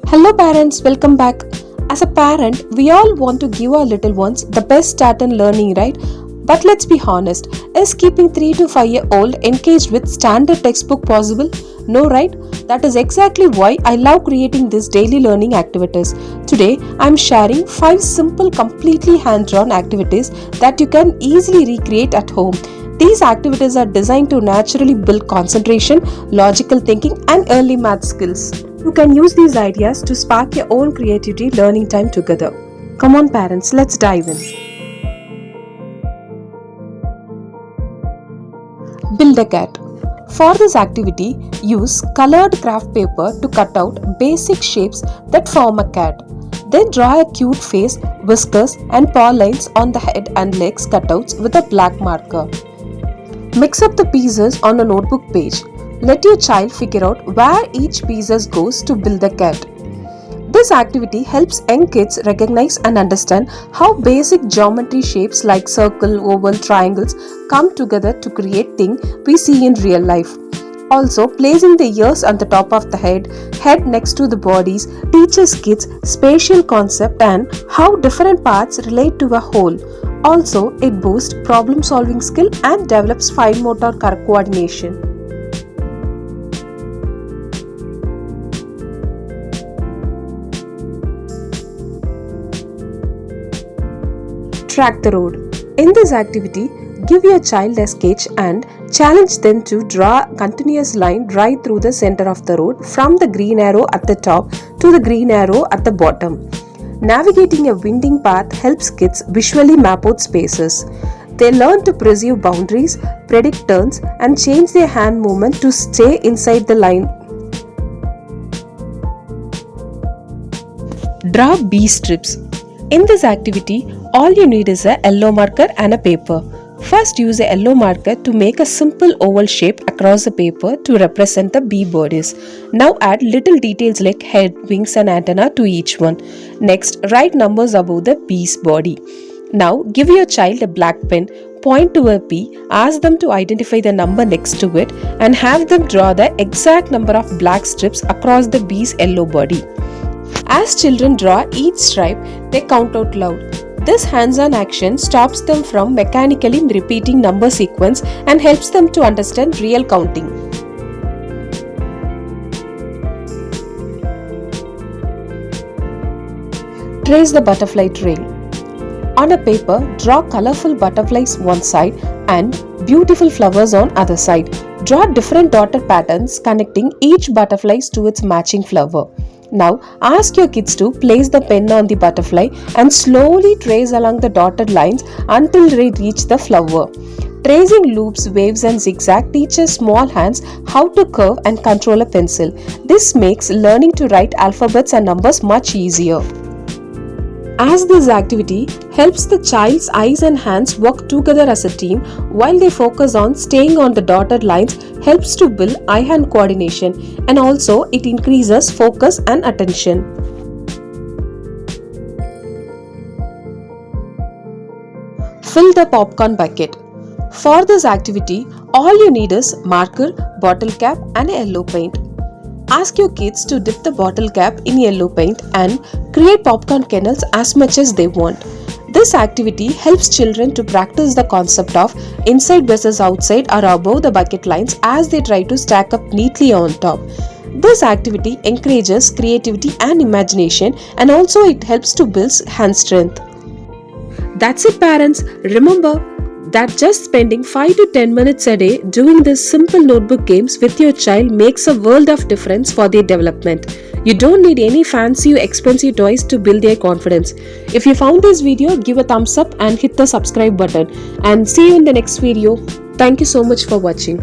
Hello parents, welcome back. As a parent, we all want to give our little ones the best start in learning, right? But let's be honest, is keeping 3 to 5-year-old engaged with standard textbook possible? No, right? That is exactly why I love creating these daily learning activities. Today, I'm sharing 5 simple, completely hand-drawn activities that you can easily recreate at home. These activities are designed to naturally build concentration, logical thinking, and early math skills. You can use these ideas to spark your own creativity learning time together. Come on, parents, let's dive in. Build a cat. For this activity, use colored craft paper to cut out basic shapes that form a cat. Then draw a cute face, whiskers, and paw lines on the head and legs cutouts with a black marker. Mix up the pieces on a notebook page. Let your child figure out where each piece goes to build the cat. This activity helps young kids recognize and understand how basic geometry shapes like circle, oval, triangles come together to create things we see in real life. Also, placing the ears on the top of the head next to the bodies teaches kids spatial concept and how different parts relate to a whole. Also, it boosts problem-solving skill and develops fine motor coordination. Track the road. In this activity, give your child a sketch and challenge them to draw a continuous line right through the center of the road from the green arrow at the top to the green arrow at the bottom. Navigating a winding path helps kids visually map out spaces. They learn to perceive boundaries, predict turns, and change their hand movement to stay inside the line. Draw bee strips. In this activity, all you need is a yellow marker and a paper. First, use a yellow marker to make a simple oval shape across the paper to represent the bee bodies. Now add little details like head, wings and antenna to each one. Next, write numbers above the bee's body. Now, give your child a black pen, point to a bee, ask them to identify the number next to it and have them draw the exact number of black strips across the bee's yellow body. As children draw each stripe, they count out loud. This hands-on action stops them from mechanically repeating number sequence and helps them to understand real counting. Trace the butterfly trail. On a paper, draw colorful butterflies one side and beautiful flowers on other side. Draw different dotted patterns connecting each butterfly to its matching flower. Now, ask your kids to place the pen on the butterfly and slowly trace along the dotted lines until they reach the flower. Tracing loops, waves and zigzag teaches small hands how to curve and control a pencil. This makes learning to write alphabets and numbers much easier. As this activity helps the child's eyes and hands work together as a team while they focus on staying on the dotted lines helps to build eye-hand coordination and also it increases focus and attention. Fill the popcorn bucket. For this activity, all you need is marker, bottle cap and a yellow paint. Ask your kids to dip the bottle cap in yellow paint and create popcorn kernels as much as they want. This activity helps children to practice the concept of inside versus outside or above the bucket lines as they try to stack up neatly on top. This activity encourages creativity and imagination and also it helps to build hand strength. That's it parents. Remember that just spending 5 to 10 minutes a day doing these simple notebook games with your child makes a world of difference for their development. You don't need any fancy or expensive toys to build their confidence. If you found this video, give a thumbs up and hit the subscribe button. And see you in the next video. Thank you so much for watching.